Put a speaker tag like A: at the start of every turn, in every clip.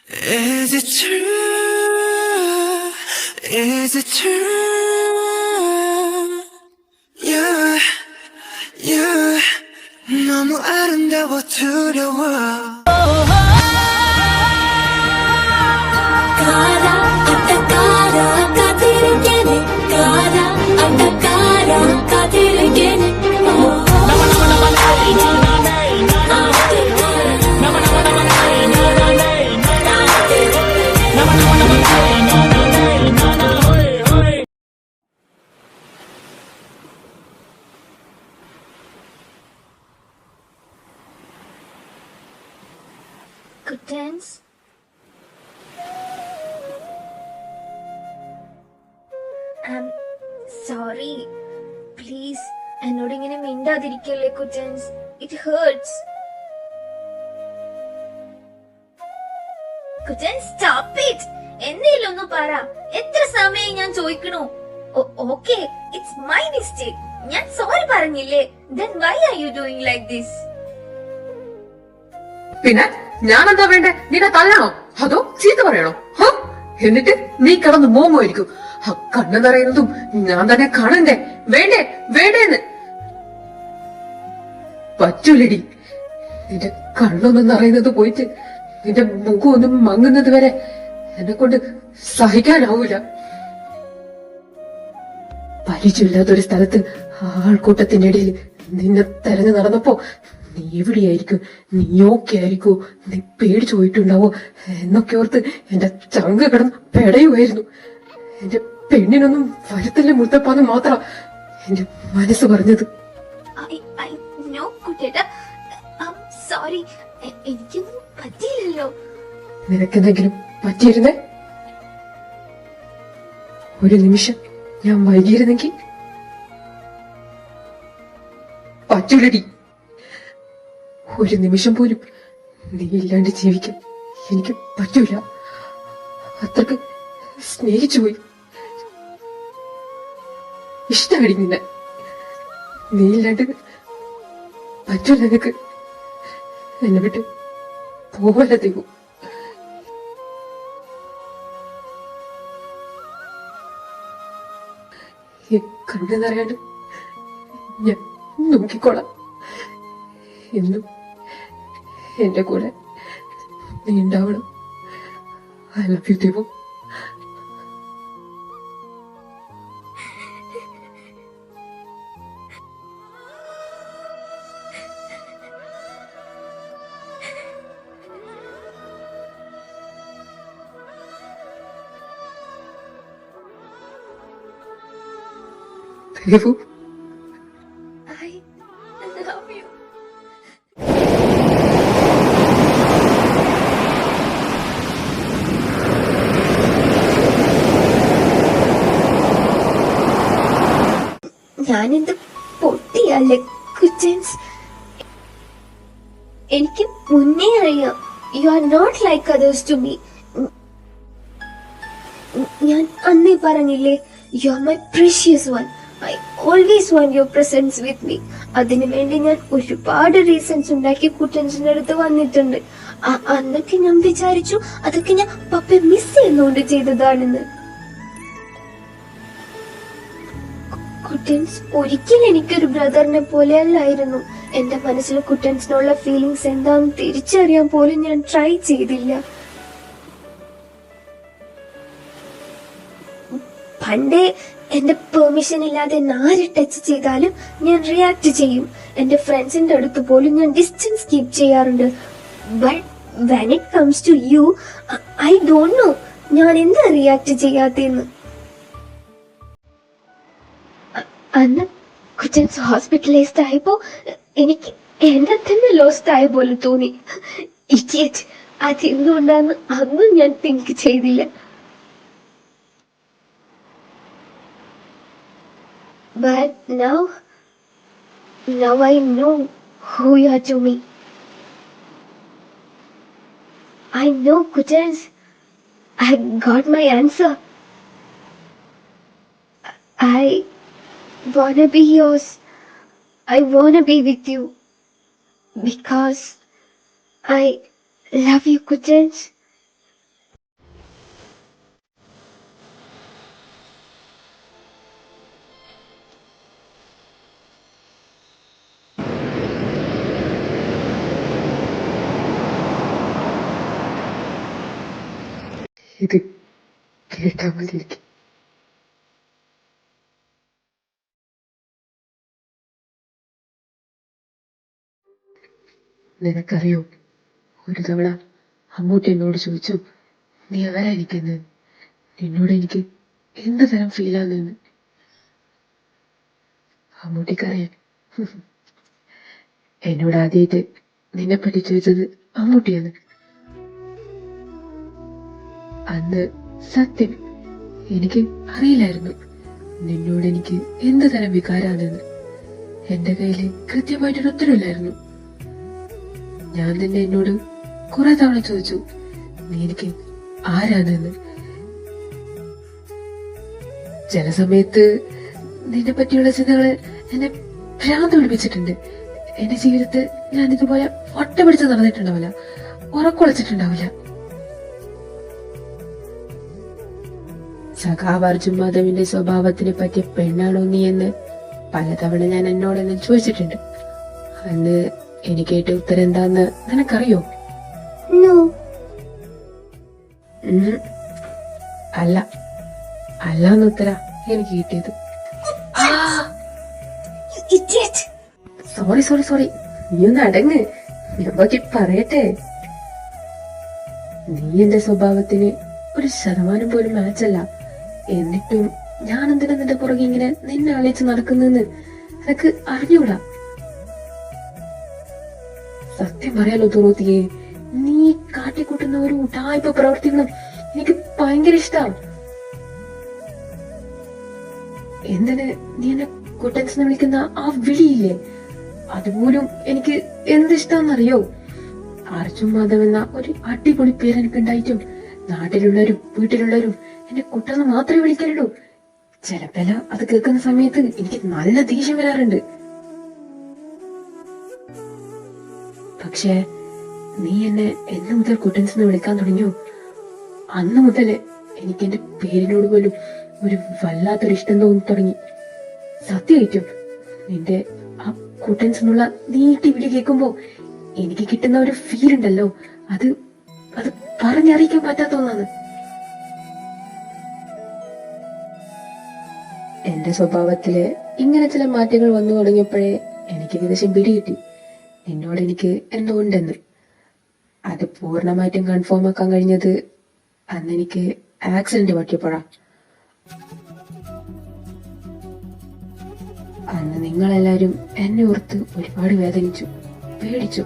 A: Is it true? Is it true? Yeah, yeah. 너무 아름다워 두려워.
B: Kuttens, I'm sorry. Please, എന്നോട് ഇങ്ങനെ മിണ്ടാതിരിക്കല്ലേ കുറ്റൻസ്. It hurts. കുറ്റൻസ്, സ്റ്റോപ്പ് ഇറ്റ്. എന്തെങ്കിലും ഒന്ന് പറ. എത്ര സമയം ഞാൻ ചോദിക്കണു? Okay, it's my mistake. ഞാൻ സോറി പറഞ്ഞില്ലേ? then why are you doing like this?
C: പിന്നെ ഞാനെന്താ വേണ്ടേ? നിന്നെ തല്ലണോ അതോ ചീത്ത പറയണോ? എന്നിട്ട് നീ കിടന്ന് മോങ്ങുമായിരിക്കും. കണ്ണു നിറയുന്നതും ഞാൻ തന്നെ കാണണ്ടേ? വേണ്ടേ വേണ്ടേന്ന് പറ്റൂലടി. നിന്റെ കണ്ണൊന്നും നിറയുന്നത് പോയിട്ട് നിന്റെ മുഖം ഒന്നും മങ്ങുന്നത് വരെ എന്നെ കൊണ്ട് സഹിക്കാനാവൂല. പരിചയമില്ലാത്തൊരു സ്ഥലത്ത് ആൾക്കൂട്ടത്തിന്റെ ഇടയിൽ നിന്നെ തെരഞ്ഞു നടന്നപ്പോ നീ എവിടെയായിരിക്കും, നീ ഓക്കെ ആയിരിക്കോ, നീ പേടിച്ചു പോയിട്ടുണ്ടാവോ എന്നൊക്കെ ഓർത്ത് എന്റെ ചങ്ക കിടന്ന് പെടയുമായിരുന്നു. എന്റെ പെണ്ണിനൊന്നും വരുത്തല്ലേ മുത്തപ്പാന്ന് മാത്രം എന്റെ മനസ്സ് പറഞ്ഞത്.
B: എനിക്കൊന്നും പറ്റിയില്ലല്ലോ.
C: നിനക്കെന്തെങ്കിലും പറ്റിയിരുന്നേ? ഒരു നിമിഷം ഞാൻ വൈകിയിരുന്നെങ്കിൽ പറ്റൂലടി. ഒരു നിമിഷം പോലും നീ ഇല്ലാണ്ട് ജീവിക്കാൻ എനിക്ക് പറ്റൂല. അത്രക്ക് സ്നേഹിച്ചുപോയി. ഇഷ്ടമടി നിന്നെ. നീ ഇല്ലാണ്ട് പറ്റൂല. നിനക്ക് എന്നെ വിട്ട് പോവല്ല ദൈവം. ഈ കണ്ണു നിറയാണ്ട് ഞാൻ നോക്കിക്കോളാം. എന്നും എന്റെ കൂടെ നീ ഉണ്ടാവണം. ഐ ലവ് യു ദൈവം. Devu,
B: I love you. ഞാനെന്ത് പൊട്ടിയല്ലേ കുറ്റൻസ്. എനിക്ക് മുന്നേ അറിയാം you are not like others to me. ഞാൻ അന്നേ പറഞ്ഞില്ലേ you are my precious one. I always want your presence with me. അതിനു വേണ്ടി ഞാൻ ഒരുപാട് റീസൺസ് ഉണ്ടാക്കി കുറ്റൻസിന്റെ അടുത്ത് വന്നിട്ടുണ്ട്. അന്നൊക്കെ ഞാൻ വിചാരിച്ചു അതൊക്കെ ഞാൻ പപ്പയെ മിസ് ചെയ്യുന്നോണ്ട് ചെയ്തതാണെന്ന്. കുട്ടൻസ് ഒരിക്കലും എനിക്കൊരു ബ്രദറിനെ പോലെ അല്ലായിരുന്നു. എന്റെ മനസ്സിൽ കുട്ടൻസിനുള്ള ഫീലിങ്സ് എന്താന്ന് തിരിച്ചറിയാൻ പോലും ഞാൻ ട്രൈ ചെയ്തില്ല. പണ്ടേ എന്റെ പെർമിഷൻ ഇല്ലാതെ ആര് ടച്ച് ചെയ്താലും ഞാൻ റിയാക്ട് ചെയ്യും. എന്റെ ഫ്രണ്ട്സിന്റെ അടുത്ത് പോലും ഞാൻ ഡിസ്റ്റൻസ് കീപ് ചെയ്യാറുണ്ട്. But when it comes to you, I don't know ഞാൻ എന്താ റിയാക്ട് ചെയ്യാത്തേന്ന്. അന്ന് കുറ്റൻസ് ഹോസ്പിറ്റലൈസ്ഡ് ആയപ്പോ എനിക്ക് എന്നെ തന്നെ ലോസ്റ്റ് ആയ പോലെ തോന്നി. ഇഡിയറ്റ്, അതെന്തുകൊണ്ടാന്ന് അന്നും ഞാൻ തിങ്ക് ചെയ്തില്ല. But now I know who you are to me. I know, Kuttens. I got my answer. I wanna be yours. I wanna be with you. Because I love you, Kuttens.
C: ഇത് കേട്ടാ മതി എനിക്ക്. നിനക്കറിയോ, ഒരു തവണ അമ്മൂട്ടി എന്നോട് ചോദിച്ചു, നീ ആരായിരിക്കുന്നത്, നിന്നോട് എനിക്ക് എന്ത് തരം ഫീലാണെന്ന്. അമ്മൂട്ടിക്കറിയാം. എന്നോട് ആദ്യമായിട്ട് നിന്നെപ്പറ്റി ചോദിച്ചത് അമ്മൂട്ടിയാണ്. അന്ന് സത്യം എനിക്ക് അറിയില്ലായിരുന്നു നിന്നോട് എനിക്ക് എന്ത് തരം വികാരാണെന്ന്. എന്റെ കയ്യില് കൃത്യമായിട്ടൊരു ഉത്തരവില്ലായിരുന്നു. ഞാൻ തന്നെ എന്നോട് കുറെ തവണ ചോദിച്ചു, നീ എനിക്ക് ആരാണെന്ന്. ചില സമയത്ത് നിന്നെ പറ്റിയുള്ള ചിന്തകള് എന്നെ ഭ്രാന്ത് പിടിപ്പിച്ചിട്ടുണ്ട്. എന്റെ ജീവിതത്തിൽ ഞാൻ ഇതുപോലെ ഒട്ട പിടിച്ച് നടന്നിട്ടുണ്ടാവില്ല, ഉറക്കൊളച്ചിട്ടുണ്ടാവില്ല. സഖാവ് അർജുൻ മാധവിന്റെ സ്വഭാവത്തിനെ പറ്റിയ പെണ്ണാണോ നീ എന്ന് പലതവണ ഞാൻ എന്നോട് തന്നെ ചോദിച്ചിട്ടുണ്ട്. അന്ന് എനിക്ക് കേട്ട ഉത്തരം എന്താന്ന് നിനക്കറിയോ?
B: No.
C: അല്ല, അല്ലാന്ന് ഉത്തര എനിക്ക് കിട്ടിയത്.
B: You idiot.
C: സോറി, നീ ഒന്ന് അടങ്ങ്, ഞാൻ ബാക്കി പറയട്ടെ. നീ എന്റെ സ്വഭാവത്തിന് 1% പോലും മാച്ചല്ല. എന്നിട്ടും ഞാൻ എന്തിനാ നിന്റെ പുറകെ ഇങ്ങനെ നിന്നെ അളിച്ച് നടക്കുന്നെന്ന് നിനക്ക് അറിഞ്ഞൂടാ. സത്യം പറയാലോ തുറോത്തിയെ, നീ കാട്ടിക്കൂട്ടുന്ന ഒരു ഉടായ്പ പ്രവർത്തികളും എനിക്ക് ഭയങ്കര ഇഷ്ടമാണ്. എന്തിന് നീ എന്നെ കുട്ടൻസ് വിളിക്കുന്ന ആ വിളിയില്ലേ, അതുപോലും എനിക്ക് എന്തിഷ്ടാന്നറിയോ? അർജുൻ മാധവ് എന്ന ഒരു അടിപൊളി പേര് എനിക്ക് ഉണ്ടായിട്ടും നാട്ടിലുള്ളവരും വീട്ടിലുള്ളവരും എന്നെ കുട്ടെന്ന് മാത്രമേ വിളിക്കലുള്ളൂ. ചിലപ്പല അത് കേൾക്കുന്ന സമയത്ത് എനിക്ക് നല്ല ദേഷ്യം വരാറുണ്ട്. പക്ഷേ നീ എന്നെ എന്ന് മുതൽ കുട്ടൻസ് വിളിക്കാൻ തുടങ്ങിയോ, അന്ന് മുതൽ എനിക്ക് എന്റെ പേരിനോട് പോലും ഒരു വല്ലാത്തൊരു ഇഷ്ടം തോന്നി തുടങ്ങി. സത്യമായിട്ടും നിന്റെ ആ കുട്ടൻസ് എന്നുള്ള നീട്ടി വിളി കേൾക്കുമ്പോ എനിക്ക് കിട്ടുന്ന ഒരു ഫീൽ ഉണ്ടല്ലോ, അത് അത് പറഞ്ഞറിയിക്കാൻ പറ്റാത്ത ഒന്നാണ്. എന്റെ സ്വഭാവത്തില് ഇങ്ങനെ ചില മാറ്റങ്ങൾ വന്നു തുടങ്ങിയപ്പോഴേ എനിക്ക് ഏകദേശം പിടികിട്ടി നിന്നോട് എനിക്ക് എന്തോ ഉണ്ടെന്ന്. അത് പൂർണ്ണമായിട്ടും കൺഫേം ആക്കാൻ കഴിഞ്ഞത് അന്ന് എനിക്ക് ആക്സിഡന്റ് പറ്റിയപ്പോഴാ. അന്ന് നിങ്ങളെല്ലാരും എന്നെ ഓർത്ത് ഒരുപാട് വേദനിച്ചു, പേടിച്ചു.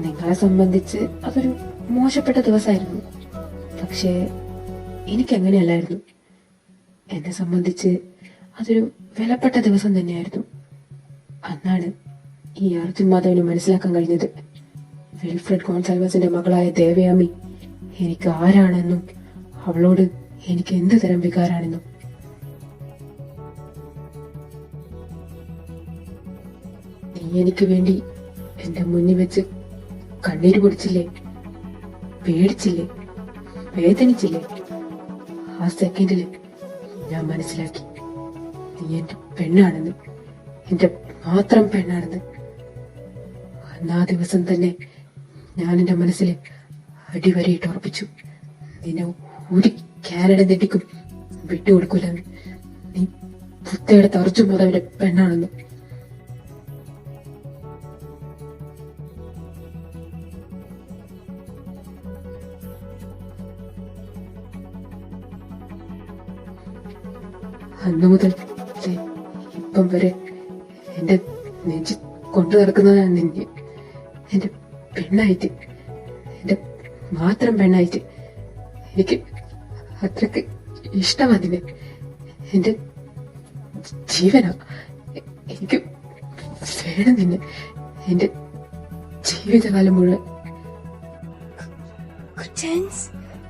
C: നിങ്ങളെ സംബന്ധിച്ച് അതൊരു മോശപ്പെട്ട ദിവസമായിരുന്നു. പക്ഷേ എനിക്കങ്ങനെയല്ലായിരുന്നു. എന്നെ സംബന്ധിച്ച് അതൊരു വിലപ്പെട്ട ദിവസം തന്നെയായിരുന്നു. അന്നാണ് ഈ അർജുൻ മാധവിന് മനസ്സിലാക്കാൻ കഴിഞ്ഞത് വിൽഫ്രഡ് ഗോൺസാൽവസിന്റെ മകളായ ദേവയാമി എനിക്ക് ആരാണെന്നും അവളോട് എനിക്ക് എന്ത് തരം വികാരാണെന്നും. നീ എനിക്ക് വേണ്ടി എന്റെ മുന്നിൽ വെച്ച് കണ്ണീര് കുടിച്ചില്ലേ, പേടിച്ചില്ലേ, വേദനിച്ചില്ലേ? ആ സെക്കൻഡില് ഞാൻ മനസ്സിലാക്കി നീ എന്റെ പെണ്ണാണെന്ന്, എന്റെ മാത്രം പെണ്ണാണെന്ന്. അന്നാ ദിവസം തന്നെ ഞാൻ എന്റെ മനസ്സിൽ അടിവരയിട്ട് ഉറപ്പിച്ചു, നിന്നെ ഒരു കാനഡ നെട്ടിക്കും വിട്ടുകൊടുക്കൂലെന്ന്. നീ പുത്തയുടെ അർജുൻ മാധവന്റെ പെണ്ണാണെന്ന്. അന്നു മുതൽ ഇപ്പം വരെ എന്റെ നെഞ്ചി കൊണ്ടു നടക്കുന്നതാണ് നിന്നെ, എന്റെ പെണ്ണായിട്ട്, എന്റെ മാത്രം പെണ്ണായിട്ട്. എനിക്ക് അത്രക്ക് ഇഷ്ടമാണ് നിന്നെ, എന്റെ ജീവനാ. എനിക്ക് വേണം നിന്നെ എന്റെ ജീവിതകാലം മുഴുവൻ.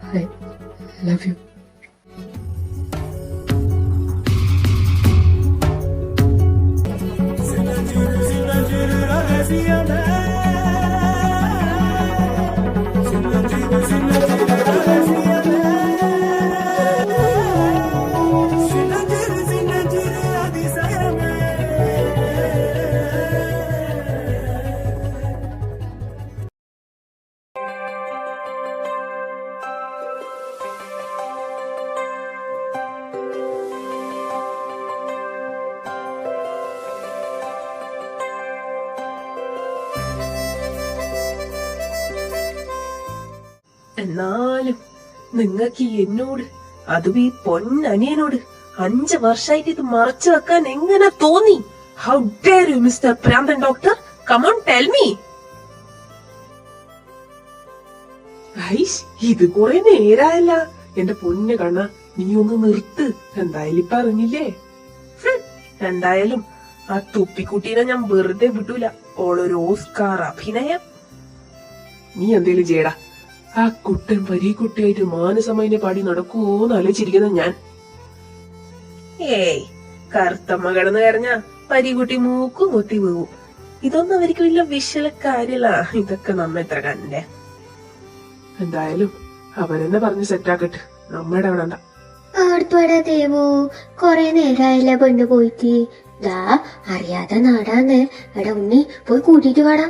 C: I love you. എന്നാലും നിങ്ങക്ക് എന്നോട്, അതും ഈ പൊന്നനിയനോട് 5 വർഷമായിട്ട് ഇത് മറച്ചു വെക്കാൻ എങ്ങനെ തോന്നി? ഹൗ ഡെയർ യു മിസ്റ്റർ പ്രാന്തൻ doctor, come on tell me. ഇത് കുറെ നേരായല്ല എന്റെ പൊന്നു കണ്ണ, നീ ഒന്ന് നിർത്ത്. എന്തായാലും ഇപ്പൊ അറിഞ്ഞില്ലേ. എന്തായാലും ആ തുപ്പിക്കുട്ടീനെ ഞാൻ വെറുതെ വിട്ടൂല. ഓളൊരു ഓസ്കാർ അഭിനയം. നീ എന്തേലും ചെയ്യടാ. ആ കുട്ടൻ പരീക്കുട്ടിയായിട്ട് മാനസമൈനെ പാടി നടക്കുവോന്ന് ആലോചിച്ചിരിക്കുന്ന ഞാൻ. ഏയ്, കറുത്തമ്മ കിടന്ന് കരഞ്ഞ പരീക്കുട്ടി മൂക്കും കൊത്തി വീവും. ഇതൊന്നും അവർക്ക് വലിയ വിഷല കാര്യല്ല. ഇതൊക്കെ നമ്മ എത്ര കണ്ടേ. എന്തായാലും അവരെന്നെ പറഞ്ഞ് സെറ്റാക്കട്ടെ, നമ്മയുടെ വേണ്ട.
B: ആർത്തോടാ ദേവു, കൊറേ നേരായില്ല പെണ്ണ് പോയിട്ട്. ദാ അറിയാതെ നാടാന്ന്. എടാ ഉണ്ണി, പോയി കൂട്ടിട്ട് വാടാ.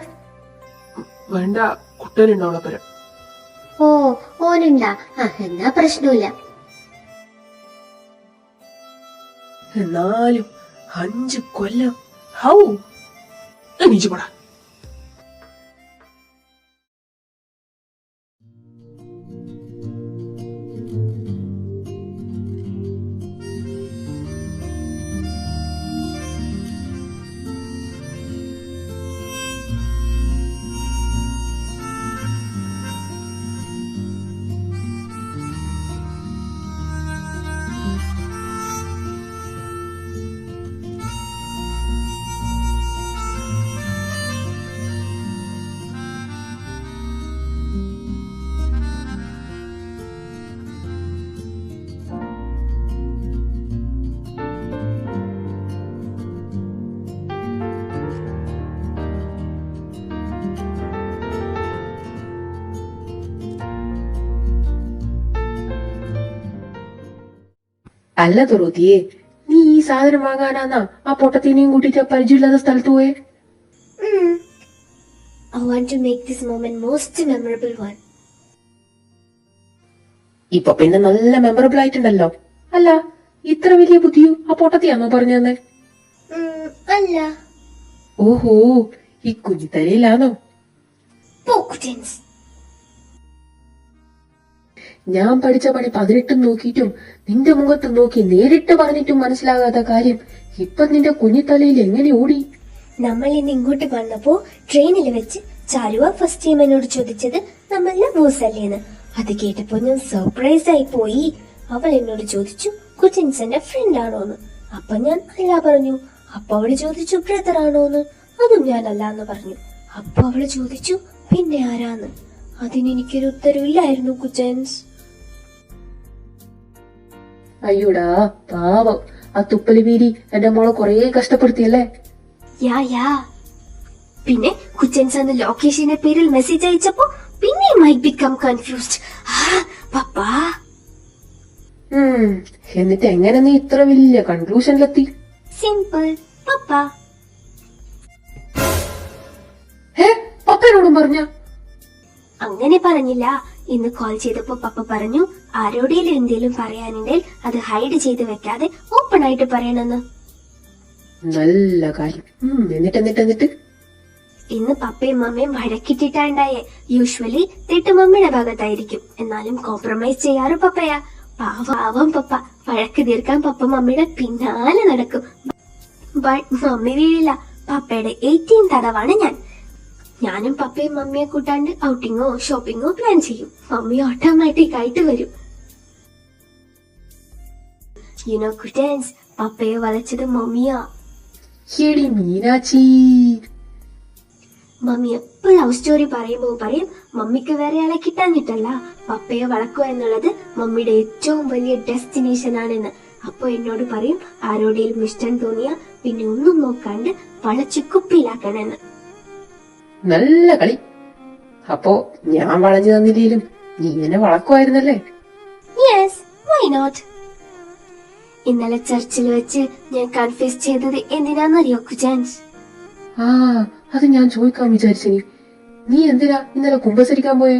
C: വേണ്ട, കുട്ടനുണ്ടാവളപ്പരം.
B: ഓ, ഓനുണ്ടാ? എന്നാ പ്രശ്നമില്ല.
C: എന്നാലും 5 കൊല്ലം. ഹൗ എണീച്ചു പോടാ. അല്ല തുറൂത്തിയേ, നീ ഈ സാധനം വാങ്ങാനാന്നാ ആ പൊട്ടത്തിനെയും കൂട്ടിട്ട് പരിചയമില്ലാത്ത സ്ഥലത്ത് പോയേ?
B: I want to make this moment most memorable one.
C: ഇപ്പൊ പിന്നെ നല്ല മെമ്മറബിൾ ആയിട്ടുണ്ടല്ലോ. അല്ല, ഇത്ര വലിയ ബുദ്ധിയോ ആ പൊട്ടത്തിയാണോ പറഞ്ഞു തന്നെ?
B: അല്ല.
C: ഓഹോ, ഈ കുഞ്ഞിത്തലയിലാണോ? ഞാൻ പഠിച്ച പണി 18 നോക്കിയിട്ടും നിന്റെ മുഖത്ത് നോക്കി നേരിട്ട് പറഞ്ഞിട്ടും മനസ്സിലാകാത്ത കാര്യം ഇപ്പൊ നിന്റെ കുഞ്ഞിത്തലയിൽ എങ്ങനെ ഓടി?
B: നമ്മൾ ഇന്ന് ഇങ്ങോട്ട് വന്നപ്പോ ട്രെയിനിൽ വെച്ച് ചാരുവ ഫസ്റ്റ് ടൈം എന്നോട് ചോദിച്ചത് നമ്മളുടെ ബോസല്ലേന്ന്. അത് കേട്ടപ്പോ ഞാൻ സർപ്രൈസ് ആയി പോയി. അവൾ എന്നോട് ചോദിച്ചു കുച്ചിൻസന്റെ ഫ്രണ്ട് ആണോന്ന്. അപ്പൊ ഞാൻ അല്ല പറഞ്ഞു. അപ്പൊ അവള് ചോദിച്ചു ബ്രദർ ആണോന്ന്. അതും ഞാൻ അല്ലാന്ന് പറഞ്ഞു. അപ്പൊ അവള് ചോദിച്ചു പിന്നെ ആരാന്ന്. അതിനെനിക്കൊരു ഉത്തരവില്ലായിരുന്നു കുച്ചൻസ്.
C: അയ്യോടാ പാവം, ആ തുപ്പലി വീരി എന്റെ മോളെ കൊറേ കഷ്ടപ്പെടുത്തിയല്ലേ.
B: യാ പിന്നെ കുച്ചൻസ് അന്ന് ലൊക്കേഷന്റെ പേരിൽ മെസ്സേജ് അയച്ചപ്പോ പിന്നെ മൈറ്റ് ബിക്കം കൺഫ്യൂസ്ഡ്. പപ്പാ,
C: എന്നിട്ട് എങ്ങനെ നീ ഇത്ര വലിയ കൺക്ലൂഷനിലെത്തി?
B: സിമ്പിൾ പപ്പ.
C: പപ്പനോടും പറഞ്ഞ?
B: അങ്ങനെ പറഞ്ഞില്ല. ഇന്ന് കോൾ ചെയ്തപ്പോ പപ്പ പറഞ്ഞു ആരോടേലും എന്തേലും പറയാനുണ്ടെങ്കിൽ അത് ഹൈഡ് ചെയ്ത് വെക്കാതെ ഓപ്പൺ ആയിട്ട് പറയണമെന്ന്.
C: നല്ല കാര്യം. എന്നിട്ട്
B: ഇന്ന് പപ്പയും മമ്മയും വഴക്കിട്ടിട്ടാണ്ടായേ. യൂഷ്വലി തെറ്റ് മമ്മിയുടെ ഭാഗത്തായിരിക്കും, എന്നാലും കോംപ്രമൈസ് ചെയ്യാറ് പപ്പയാ. പാവം പപ്പ. വഴക്ക് തീർക്കാൻ പപ്പ മമ്മിയുടെ പിന്നാലെ നടക്കും. ബട്ട് മമ്മി വീഴില്ല. പപ്പയുടെ 18th തടവാണ് ഞാൻ. ഞാനും പപ്പയും മമ്മിയെ കൂട്ടാണ്ട് ഔട്ടിങ്ങോ ഷോപ്പിങ്ങോ പ്ലാൻ ചെയ്യും. മമ്മി ഓട്ടോമാറ്റിക് ആയിട്ട് വരും. യുനോ കുട്ടൻസ്, പപ്പയെ വളച്ചത് മമ്മിയാ.
C: മീനാച്ചി,
B: മമ്മി എപ്പോഴും ലവ് സ്റ്റോറി പറയുമ്പോ പറയും മമ്മിക്ക് വേറെ ആളെ കിട്ടാഞ്ഞിട്ടല്ല, പപ്പയെ വളക്കുക എന്നുള്ളത് മമ്മിയുടെ ഏറ്റവും വലിയ ഡെസ്റ്റിനേഷൻ ആണെന്ന്. അപ്പൊ എന്നോട് പറയും ആരോടെയും ഇഷ്ടം തോന്നിയ പിന്നെ ഒന്നും നോക്കാണ്ട് വളച്ചു കുപ്പിയിലാക്കണെന്ന്.
C: നല്ല കളി. അപ്പോ ഞാൻ വളഞ്ഞു തന്നില്ലേലും നീ എന്നെ വളക്കുമായിരുന്നല്ലേ?
B: Yes, why not. ഇന്നലെ ചർച്ചിൽ വെച്ച് ഞാൻ കൺഫ്യൂസ് ചെയ്തത് എന്തിനാന്നറിയോ കുചാൻസ്?
C: അത് ഞാൻ ചോദിക്കാൻ വിചാരിച്ചു. നീ എന്തിനാ ഇന്നലെ കുമ്പസരിക്കാൻ പോയേ?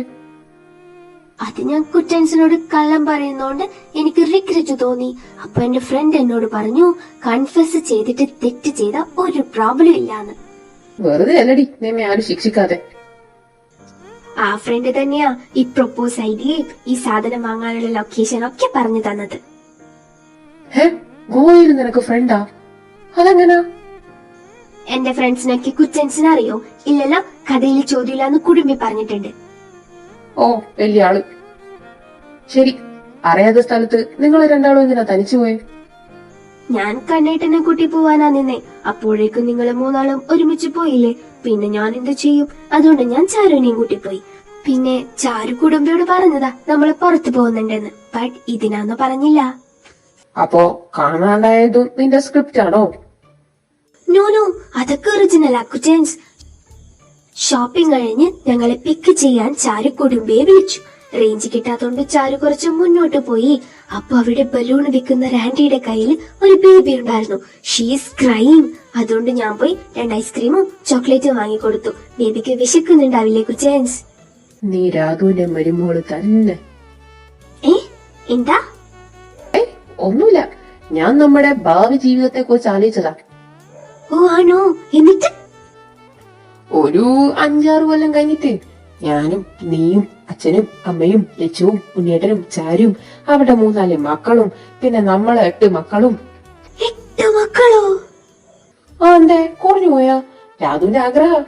B: അത് ഞാൻ കുറ്റൻസിനോട് കള്ളം പറയുന്നോണ്ട് എനിക്ക് റിഗ്രറ്റ് തോന്നി. അപ്പൊ എന്റെ ഫ്രണ്ട് എന്നോട് പറഞ്ഞു കൺഫ്യൂസ് ചെയ്തിട്ട് തെറ്റ് ചെയ്ത ഒരു പ്രോബ്ലം ഇല്ലാന്ന്.
C: വെറുതെ അല്ലടി നിന്നെ ആരും ശിക്ഷിക്കാതെ.
B: ആ ഫ്രണ്ട് തന്നെയാ ഈ പ്രൊപ്പോസ് ഐഡിയയും ഈ സാധനം വാങ്ങാനുള്ള ലൊക്കേഷൻ ഒക്കെ പറഞ്ഞു തന്നത്.
C: ഗോവയിൽ നിനക്ക് ഫ്രണ്ടാ? അതെങ്ങനാ?
B: എന്റെ ഫ്രണ്ട്സിനൊക്കെ കുറ്റൻസിനെ അറിയോ? ഇല്ലല്ലോ, കഥയിൽ ചോദ്യമില്ലാന്ന് കുടുംബി പറഞ്ഞിട്ടുണ്ട്.
C: ഓ, വലിയ ആള്. ശരി, അറിയാത്ത സ്ഥലത്ത് നിങ്ങൾ രണ്ടാളും എന്തിനാ തനിച്ചുപോയെ?
B: ഞാൻ കണ്ണേട്ടനെ കൂട്ടി പോവാനാ നിന്നേ. അപ്പോഴേക്കും നിങ്ങൾ മൂന്നാളും ഒരുമിച്ച് പോയില്ലേ. പിന്നെ ഞാൻ എന്ത് ചെയ്യും? അതുകൊണ്ട് ഞാൻ ചാരുവിനെയും കൂട്ടി പോയി. പിന്നെ ചാരു കുടുംബിയോട് പറഞ്ഞതാ നമ്മള് പുറത്തു പോകുന്നുണ്ടെന്ന്. ബട്ട് ഇതിനാന്ന് പറഞ്ഞില്ല.
C: അപ്പോ കാണാണ്ടായതും നിന്റെ സ്ക്രിപ്റ്റ് ആണോ?
B: നോ, അതൊക്കെ ഒറിജിനലാ കുറ്റൻസ്. ഷോപ്പിംഗ് കഴിഞ്ഞ് ഞങ്ങളെ പിക്ക് ചെയ്യാൻ ചാരു കുടുംബിയെ വിളിച്ചു. റേഞ്ച് കിട്ടാത്തോണ്ട് ചാരു കുറച്ച് മുന്നോട്ട് പോയി. അപ്പൊ അവിടെ ബലൂൺ വിൽക്കുന്ന ആന്റിയുടെ കയ്യിൽ ഒരു ബേബി ഉണ്ടായിരുന്നു. She's crime. അതുകൊണ്ട് ഞാൻ പോയി 2 ഐസ്ക്രീമും ചോക്ലേറ്റും വാങ്ങിക്കൊടുത്തു. ബേബിക്ക് വിശക്കുന്നുണ്ടാവില്ലേ കുച്ചൻസ്?
C: നീ രാധുവിന്റെ മരുമോള് തന്നെ.
B: എന്താ?
C: ഒന്നുമില്ല, ഞാൻ നമ്മുടെ ഭാവി ജീവിതത്തെ കുറിച്ച് ആലോചിച്ചതാ.
B: ഓ ആണോ? എന്നിട്ട്
C: ഒരു 5-6 കൊല്ലം കഴിഞ്ഞിട്ട് ഞാനും നീയും അച്ഛനും അമ്മയും ലച്ചുവും ഉണ്ണിയേട്ടനും ചാരും അവരുടെ 3-4 മക്കളും പിന്നെ നമ്മളെ 8 മക്കളും.
B: 8 മക്കളോ?
C: എന്തേ കുറഞ്ഞു പോയാ? രാധുവിന്റെ ആഗ്രഹം.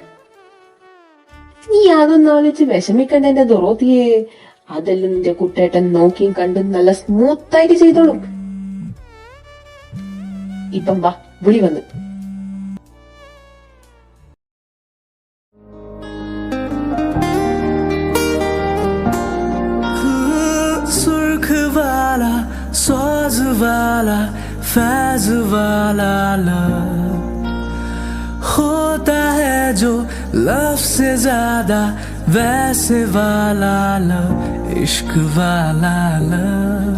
C: നീ അതൊന്നും ആലോചിച്ച് വിഷമിക്കണ്ട എന്റെ ദുറോത്തിയെ. അതെല്ലാം നിന്റെ കുട്ടേട്ടൻ നോക്കിയും കണ്ടും നല്ല സ്മൂത്തായിട്ട് ചെയ്തോളും. ഇപ്പം വാ, വിളി വന്ന്.
A: सुर्ख वाला स्वाज वाला फैज वाला लव होता है जो लव से ज्यादा वैसे वाला लव इश्क वाला लव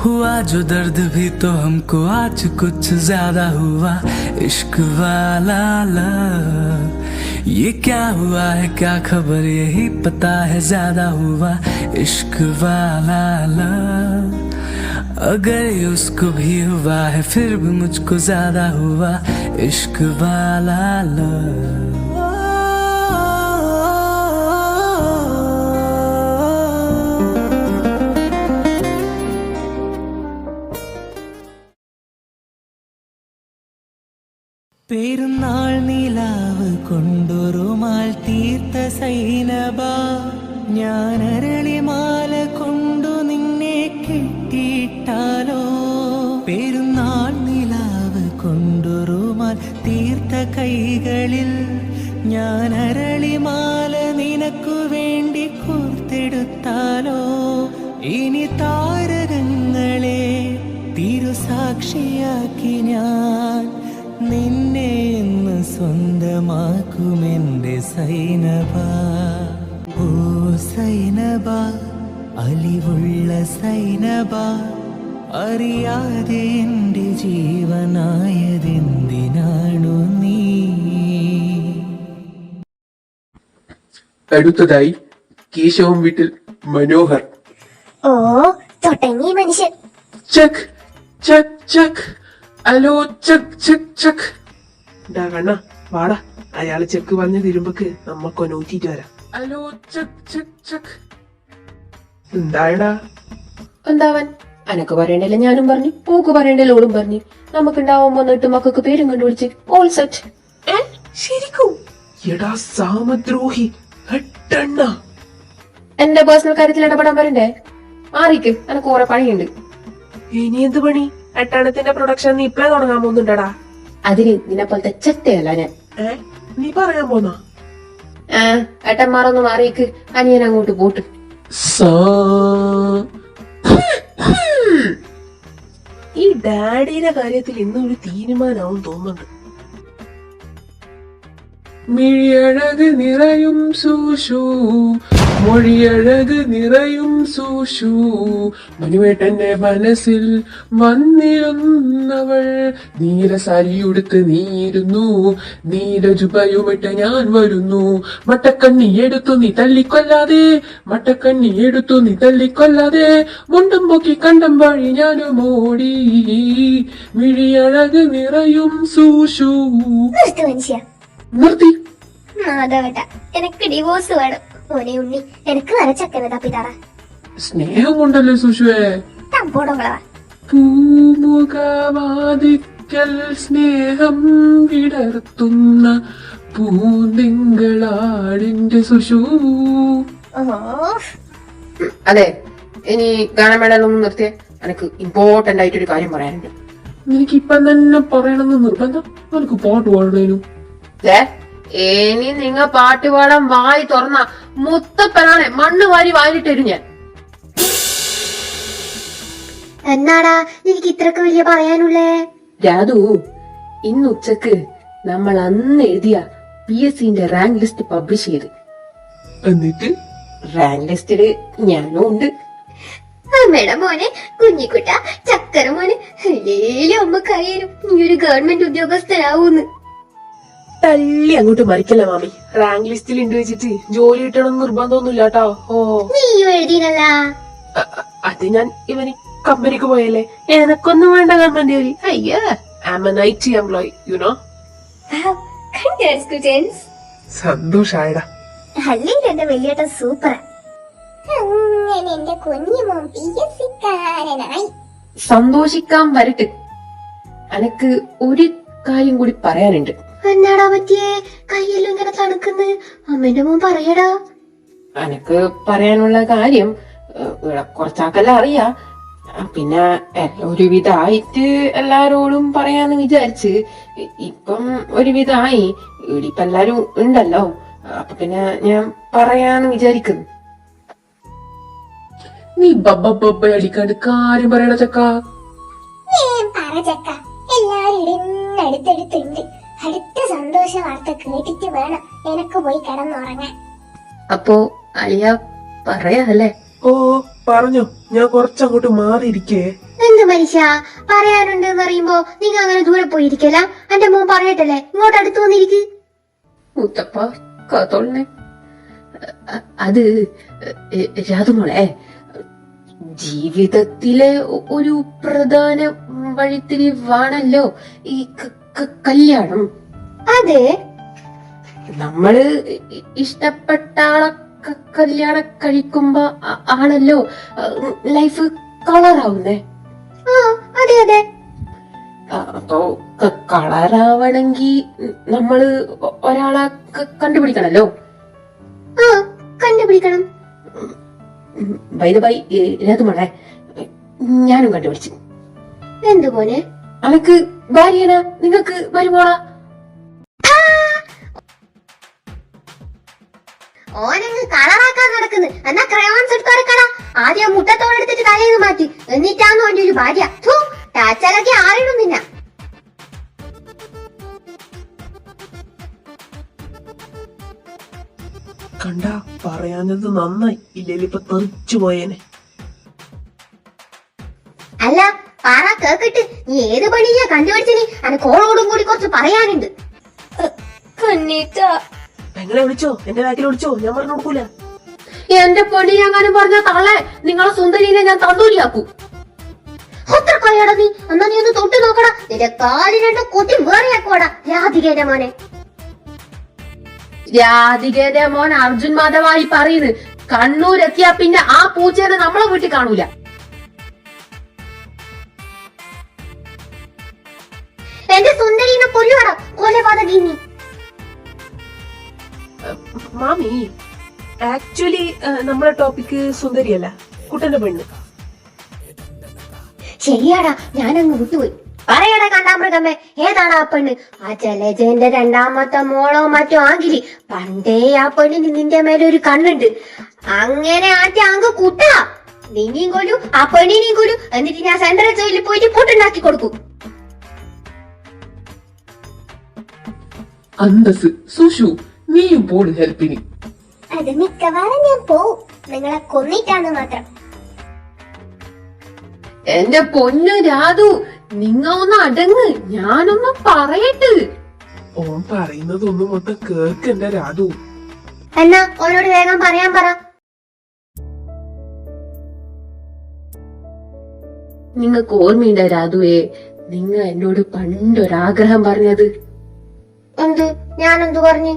A: हुआ जो दर्द भी तो हमको आज कुछ ज्यादा हुआ इश्क वाला लव ये क्या हुआ है क्या खबर यही पता है ज्यादा हुआ इश्क वाला लव अगर ये उसको भी हुआ है फिर भी मुझको ज्यादा हुआ इश्क वाला लव പെരുന്നാൾ നിലാവ് കൊണ്ടൊരുമാൽ തീർത്ത സൈനബ ഞാനരളിമാല കൊണ്ടു നിന്നെ കെട്ടിയിട്ടാലോ പെരുന്നാൾ നിലാവ് കൊണ്ടൊരുമാൽ തീർത്ത കൈകളിൽ ഞാനരളിമാല നിനക്കു വേണ്ടി കോർത്തെടുത്താലോ ഇനി താരകങ്ങളെ തിരുസാക്ഷിയാക്കി ഞാൻ നിന്നെ ഇന്ന് സ്വന്തമാക്കുമെന്റെ സൈനബ ഓ സൈനബ അലിവുള്ള സൈനബ അറിയാതെ എന്റെ ജീവനായതെന്തിനാണു നീ.
D: അടുത്തതായി കേശവം വീട്ടിൽ മനോഹർ.
B: ഓ തുടങ്ങി മനുഷ്യൻ.
D: Check check check hello check check check. ഡാ കണ്ണ വാടാ, അയാള് ചെക്ക് പറഞ്ഞ തിരുമ്പക്ക് നമ്മക്കൊ നോക്കിട്ട് വരാം. Hello check check check. എന്തായടാ?
C: എന്താവൻ? അനക്ക് പറയണ്ടല്ലേ ഞാനും പറഞ്ഞു, പോക്ക് പറയണ്ടല്ലേ ഓളും പറഞ്ഞു. നമുക്കുണ്ടാവുമ്പോ 8 മക്കൾക്ക് പേരും കണ്ടുപിടിച്ച് ഓൾ സെറ്റ്.
D: ശരിക്കും? എടാ സാമദ്രോഹി എട്ടെണ്ണ.
C: എന്റെ പേഴ്സണൽ കാര്യത്തിൽ ഇടപെടാൻ പറയണ്ടേ? മാറിക്ക്, എനക്ക് കുറെ പണിയുണ്ട്.
D: ഇനി എന്ത് പണി? 8 പ്രൊഡക്ഷൻ നീ ഇപ്പഴേ തുടങ്ങാൻ പോകുന്നുണ്ടടാ.
C: അതിന് നിന്നെപ്പോലത്തെ ചെറ്റയല്ല ഞാൻ.
D: നീ പറയാൻ പോന്നാ?
C: ഏട്ടന്മാരൊന്ന് മാറിക്ക്, അനിയൻ അങ്ങോട്ട് പോട്ട്.
D: ഈ ഡാഡിയുടെ കാര്യത്തിൽ ഇന്നൊരു തീരുമാനമാവും തോന്നുന്നുണ്ട്. മിഴിയഴക് നിറയും സൂഷു മൊഴിയഴക് നിറയും സൂഷു മനുവേട്ടന്റെ മനസ്സിൽ വന്നിരുന്നവൾ നീല സാരിയുടുത്ത് നീയിരുന്നു നീല ജുബയുമിട്ട് ഞാൻ വരുന്നു മട്ടക്കണ്ണി എടുത്തു നീ തല്ലിക്കൊല്ലാതെ മട്ടക്കണ്ണി എടുത്തു നീ തല്ലിക്കൊല്ലാതെ മുണ്ടും പൊക്കി കണ്ടം വഴി ഞാനും ഓടി മിഴിയഴക് നിറയും സൂഷു.
B: മനുഷ്യ
C: നിർത്തി.
B: അതവട്ട എനിക്ക് ഡിവോഴ്സ് വേണം. മോനെ ഉണ്ണി എനിക്ക് നല്ല ചക്കന തപ്പിതാറ
D: സ്നേഹം കൊണ്ടല്ലേ സുഷുവേ.
B: തമ്പോടങ്ങളാ
D: പൂമുഖവാതിക്കൽ സ്നേഹം വിടർത്തുന്ന പൂന്തിങ്കളാടിന്റെ സുഷു.
C: അതെ, ഇനി ഗാനമേളയിലൊന്നും നിർത്തിയേ. എനിക്ക് ഇമ്പോർട്ടന്റ് ആയിട്ടൊരു കാര്യം പറയാനുണ്ട്.
D: നിനക്ക് ഇപ്പം തന്നെ പറയണമെന്ന് നിർബന്ധം? എനിക്ക് പാട്ട് പാടേനു.
C: ഇനി നിങ്ങ പാട്ട് പാടാൻ വായി തുറന്ന മുത്തപ്പനാണ് മണ്ണ് വാരി വാരിട്ടരും ഞാൻ.
B: എന്നാടാ എനിക്ക് ഇത്രക്ക് വലിയ പറയാനുള്ളേ?
C: രാധു, ഇന്ന് ഉച്ചക്ക് നമ്മൾ അന്ന് എഴുതിയ PSCന്റെ റാങ്ക് ലിസ്റ്റ് പബ്ലിഷ് ചെയ്ത്.
D: എന്നിട്ട്
C: റാങ്ക് ലിസ്റ്റില് ഞാനും ഉണ്ട്.
B: അമ്മയുടെ മോനെ കുഞ്ഞിക്കുട്ട ചക്കര മോനെ അല്ലേലും അമ്മക്കറിയാലും നീ ഒരു ഗവൺമെന്റ് ഉദ്യോഗസ്ഥനാവൂന്ന്.
C: തള്ളി അങ്ങോട്ട് മരിക്കല്ല മാമി. റാങ്ക് ലിസ്റ്റിൽ ഉണ്ട് വെച്ചിട്ട് ജോലി കിട്ടണം നിർബന്ധമൊന്നുമില്ല കേട്ടോ.
B: നീയും എഴുതിനല്ല?
C: അത് ഞാൻ ഇവന് കമ്പനിക്ക് പോയല്ലേ, എനക്കൊന്നും വേണ്ട ഗവൺമെന്റ് ജോലി. അയ്യോ, I am an IT employee, you know.
D: സന്തോഷായടാ.
B: അല്ലെങ്കിൽ എന്റെ വലിയേട്ടൻ സൂപ്പറാ. അങ്ങനെ എന്റെ കുഞ്ഞുമോൻ PSCക്കാരനായി.
C: സന്തോഷിക്കാൻ വരട്ടെ. എനക്ക് ഒരു കാര്യം കൂടി പറയാനുണ്ട്.
B: എന്നാടാ പറ്റിയേ? കയ്യെല്ലാം ഇങ്ങനെ തണുക്കുന്നു. അമ്മേന്റെ മോൻ പറയടാ.
C: എനക്ക് പറയാനുള്ള കാര്യം ഇവിടെ കുറച്ചാക്കെല്ലാം അറിയാ. പിന്നെ ഒരുവിധായിട്ട് എല്ലാരോടും പറയാന്ന് വിചാരിച്ച് ഇപ്പം ഒരുവിധായി ഇടിപ്പം എല്ലാരും ഉണ്ടല്ലോ. അപ്പൊ പിന്നെ ഞാൻ പറയാന്ന് വിചാരിക്കുന്നു.
D: നീ ബബ്ബ അടിക്കാണ്ട് കാര്യം പറയണ ചക്ക.
B: പറ ചക്ക, എല്ലാരും അടുത്തടുത്തുണ്ട്. അടുത്ത സന്തോഷ വാർത്ത കേട്ടിട്ട് വേണം എനക്ക് പോയി കിടന്നുറങ്ങാൻ.
C: അപ്പോ അലിയ പറയാല്ലേ?
D: ഓ പറഞ്ഞോ, ഞാൻ കുറച്ചങ്ങോട്ട് മാറിയിരിക്കേ.
B: എന്ത് മനുഷ്യ പറയാനുണ്ട് എന്ന് പറയുമ്പോ നീங்க അങ്ങനെ ദൂരെ പോയിരിക്കല. എന്റെ മോൻ പറയട്ടല്ലേ, ഇങ്ങോട്ട് അടുത്ത് വന്നിരിക്ക്.
C: മുത്തപ്പ കാത്തോളനെ. അത് രാധുമോളെ, ജീവിതത്തിലെ ഒരു പ്രധാന വഴിത്തിരിവാണല്ലോ ഈ കല്യാണം.
B: അതെ,
C: നമ്മള് ഇഷ്ടപ്പെട്ട ആളെ കല്യാണം കഴിക്കുമ്പോ ആണല്ലോ ലൈഫ് കളറാവുന്നേ.
B: അതെ അതെ.
C: അപ്പൊ കളറാവണെങ്കി നമ്മള് ഒരാളെ കണ്ടുപിടിക്കണല്ലോ.
B: കണ്ടുപിടിക്കണം.
C: ബൈ രാധുമോളെ, ഞാനും കണ്ടുപിടിച്ചു.
B: എന്തുപോലെ?
C: അനക്ക് ഭാര്യനാ, നിങ്ങക്ക് വരുമോളാ?
B: ഓനങ്ങ് കളറാക്കാൻ നടക്കുന്നു. എന്നാ ക്രയോൺസ് എടുത്ത് വരക്കടാ. ആദ്യം മുട്ടത്തോടെടുത്തിട്ട് തലേന്ന് മാറ്റി, എന്നിട്ടാന്ന് ഓന്റെ ഒരു ഭാര്യ. ടാച്ചാലൊക്കെ ആറിടും നിന്ന.
D: കണ്ട പറയാഞ്ഞത് നന്നായി, ഇല്ലെങ്കിൽ ഇപ്പൊ തെറിച്ചു പോയേനെ.
B: അല്ല പറ കേക്കിട്ട്, നീ ഏത് പണിയാ കണ്ടുപിടിച്ചിനി? അനക്ക് ഓളോടും കൂടി കുറച്ച് പറയാനുണ്ട്.
D: എങ്ങനെ വിളിച്ചോ? എന്റെ ബാക്കിൽ വിളിച്ചോ? ഞാൻ പറഞ്ഞു കൊടുക്കൂല.
C: എന്റെ പെണ്ണി ഞാനും പറഞ്ഞ തള്ളെ, നിങ്ങളെ സുന്ദരീനെ ഞാൻ തന്തൂരിയാക്കൂ.
B: അത്ര കളിയാടാ നീ. എന്നാ നീ ഒന്ന് തൊട്ട് നോക്കടാ. നിന്റെ കാലി രണ്ട് കൊത്തി വേറെയാക്കോടാ. രാധികേന്റെ മോനെ.
C: രാധികേന്റെ മോൻ അർജുൻ മാധവായി പറയുന്നത്, കണ്ണൂരെത്തിയാ പിന്നെ ആ പൂച്ചേനെ നമ്മളെ വീട്ടിൽ കാണൂല.
B: എന്റെ സുന്ദരീനെ കൊല്ലുവാടാ, കൊലപാതകി നീ.
E: മാമി, ആക്ച്വലി നമ്മുടെ ടോപ്പിക് സുന്ദരിയല്ല, കുട്ടന്റെ പെണ്ണ്.
B: ശരിയാടാ, ഞാനങ്ങ് വിട്ടുപോയി. പറയടാ കണ്ടാമൃഗമേ, ഏതാണ് ആ പെണ്ണ്? ആ ജലജന്റെ രണ്ടാമത്തെ മോളോ മറ്റോ ആകിരി. പണ്ടേ ആ പെണ്ണിന് നിന്റെ മേലെ ഒരു കണ്ണുണ്ട്. അങ്ങനെ ആദ്യം അങ്ങ് കൂട്ടാ. നിന്നെയും കൊല്ലു, ആ പെണ്ണിനെയും കൊല്ലു. എന്നിട്ട് ഞാൻ സെൻട്രൽ ജയിലിൽ പോയിട്ട് കൂട്ടുണ്ടാക്കി കൊടുക്കും.
D: അന്തസ് സുഷു, നീയും പോണ് ഹെൽപ്പിന്.
B: അത് മിക്കവാറും ഞാൻ പോവും, നിങ്ങളെ കൊന്നിട്ടാണ് മാത്രം.
C: എന്റെ പൊന്നു രാധു, നിങ്ങ ഒന്ന് അടങ്ങ്, ഞാനൊന്ന് പറയട്ട്.
D: ഓൻ പറയുന്നതൊന്നും മൊത്തം കേൾക്കണ്ട രാധു.
B: എന്നാ ഓനോട് വേഗം പറയാൻ പറ.
C: നിങ്ങക്ക് ഓർമ്മയുണ്ട രാധുവേ, നിങ്ങ എന്നോട് പണ്ടൊരാഗ്രഹം പറഞ്ഞത്?
B: എന്ത്? ഞാനെന്തു പറഞ്ഞു?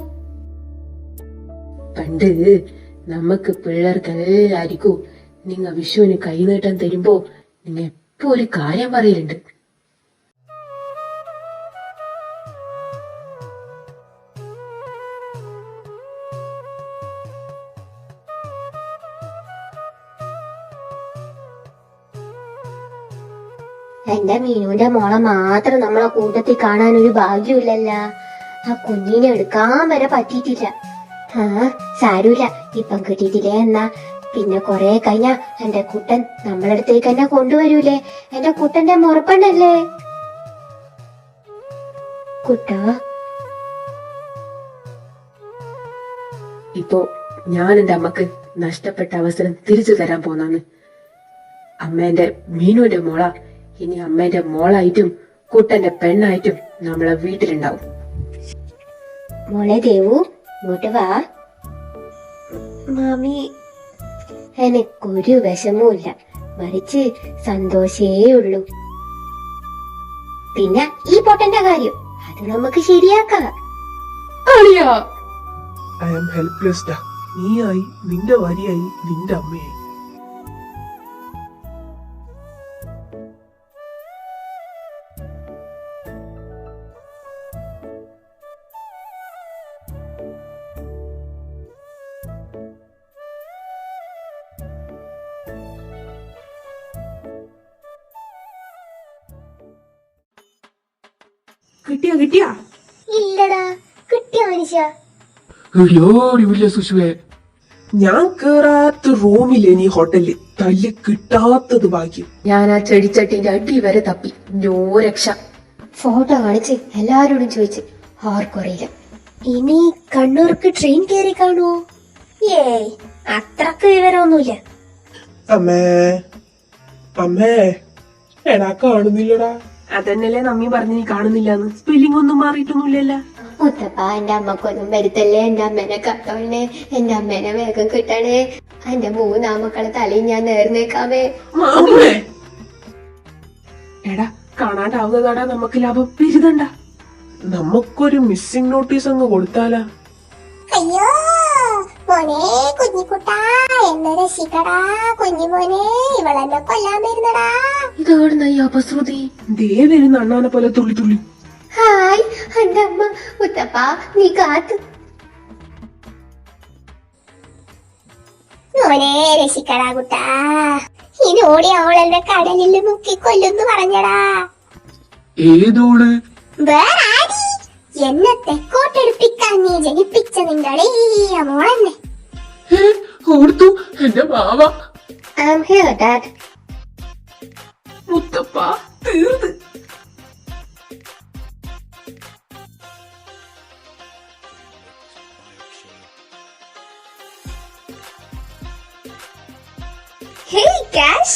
C: പണ്ട് നമുക്ക് പിള്ളേർക്ക് എല്ലാരിക്കും നിങ്ങ വിഷുവിന് കൈനീട്ടം തരുമ്പോ നിങ്ങ എപ്പോ ഒരു കാര്യം പറയലുണ്ട്.
B: എന്റെ മീനുവിന്റെ മോളെ മാത്രം നമ്മളെ കൂട്ടത്തിൽ കാണാൻ ഒരു ഭാഗ്യമില്ലല്ല. ആ കുഞ്ഞിനെ എടുക്കാൻ വരെ പറ്റിയിട്ടില്ല. സാരൂല, ഇപ്പം കിട്ടിയിട്ടില്ലേ എന്നാ പിന്നെ കൊറേ കഴിഞ്ഞ എന്റെ കുട്ടൻ നമ്മളടുത്തേക്ക് എന്നെ കൊണ്ടുവരൂലേ? എന്റെ കുട്ടന്റെ മുറപ്പണ്ണല്ലേ കുട്ട.
C: ഇപ്പോ ഞാൻ എന്റെ അമ്മക്ക് നഷ്ടപ്പെട്ട അവസരം തിരിച്ചു തരാൻ പോന്നാന്ന്. അമ്മേന്റെ മീനുവിന്റെ മോള ഇനി അമ്മേന്റെ മോളായിട്ടും കുട്ടന്റെ പെണ്ണായിട്ടും നമ്മളെ വീട്ടിലുണ്ടാവും.
B: മോളെ ദേവു, ഇങ്ങോട്ട് വാ. മാമി, എനക്കൊരു വിഷമവുമില്ല, മറിച്ച് സന്തോഷേ ഉള്ളൂ. പിന്നെ ഈ പൊട്ടന്റെ കാര്യം അത് നമുക്ക് ശരിയാക്കാം.
D: ഐ ആം ഹെൽപ്ലെസ് ഡാ. നീയായി, നിന്റെ വരിയായി, നിന്റെ അമ്മയായി. കിട്ടിയാ
B: ഇല്ലടാ, കിട്ടിയ മനുഷ്യ.
D: വലിയ സുഷുവേ, ഞാൻ കേറാത്ത റൂമില്ലേ നീ ഹോട്ടലില്, തല്ല് കിട്ടാത്തത് ഭാഗ്യം.
C: ഞാൻ ആ ചെടിച്ചട്ടിന്റെ അടി വരെ തപ്പി, നോ രക്ഷ.
B: ഫോട്ടോ കാണിച്ച് എല്ലാരോടും ചോദിച്ച് ആർക്കും അറിയില്ല. ഇനി കണ്ണൂർക്ക് ട്രെയിൻ കയറി കാണുവോ? ഏയ്, അത്രക്ക് വിവരമൊന്നുമില്ല.
D: അമ്മേ എടാ കാണുന്നില്ലടാ.
E: അതന്നെയല്ലേ നമ്മി പറഞ്ഞു നീ കാണുന്നില്ലാന്ന്. സ്പെല്ലിംഗ് ഒന്നും മാറിയിട്ടൊന്നുമില്ലല്ലോ.
B: മുത്തപ്പ, എന്റെ അമ്മക്കൊന്നും വരുത്തല്ലേ. എന്റെ അമ്മേനെ കത്തോണേ, എന്റെ അമ്മേനെ വേഗം കിട്ടണേ. എന്റെ മൂന്നാമക്കളെ തലയും ഞാൻ നേർന്നേക്കാമേ.
E: എടാ, കാണാണ്ടാവുന്നതാടാ നമുക്ക് ലാഭം. പിരുതണ്ട.
D: നമുക്കൊരു മിസ്സിംഗ് നോട്ടീസ് അങ്ങ് കൊടുത്താലാ?
B: അയ്യോ മോനെ, കുഞ്ഞിക്കുട്ടാ, എന്നെ രക്ഷിക്കടാ. കുഞ്ഞുമോനെ, ഇവളെന്നെ കൊല്ലാൻ വരുന്നടാ.
C: ഇതെവിടുന്ന ഈ അപശ്രുതി?
E: ദേ വരുന്ന അണ്ണാനെ പോലെ തുള്ളി തുള്ളി.
B: ഹായ്, എന്റെ അമ്മ. മുത്തപ്പ, നീ കാത്തു. മോനെ രക്ഷിക്കടാ കുട്ടാ. ഇതോടെ അവൾ എന്നെ കടലിൽ മുക്കിക്കൊല്ലുന്നു പറഞ്ഞടാ.
D: ഏതോള്?
B: വേറെ ആരി? എന്നെ തെക്കോട്ടെടുപ്പിക്കാൻ നീ ജനിപ്പിച്ച നിങ്ങളെ മോളെന്നെ.
D: ഓർത്തു എന്റെ മാവ.
B: I am here dad.
E: മുത്തപ്പ തീർന്ന്.
B: Hey Cash,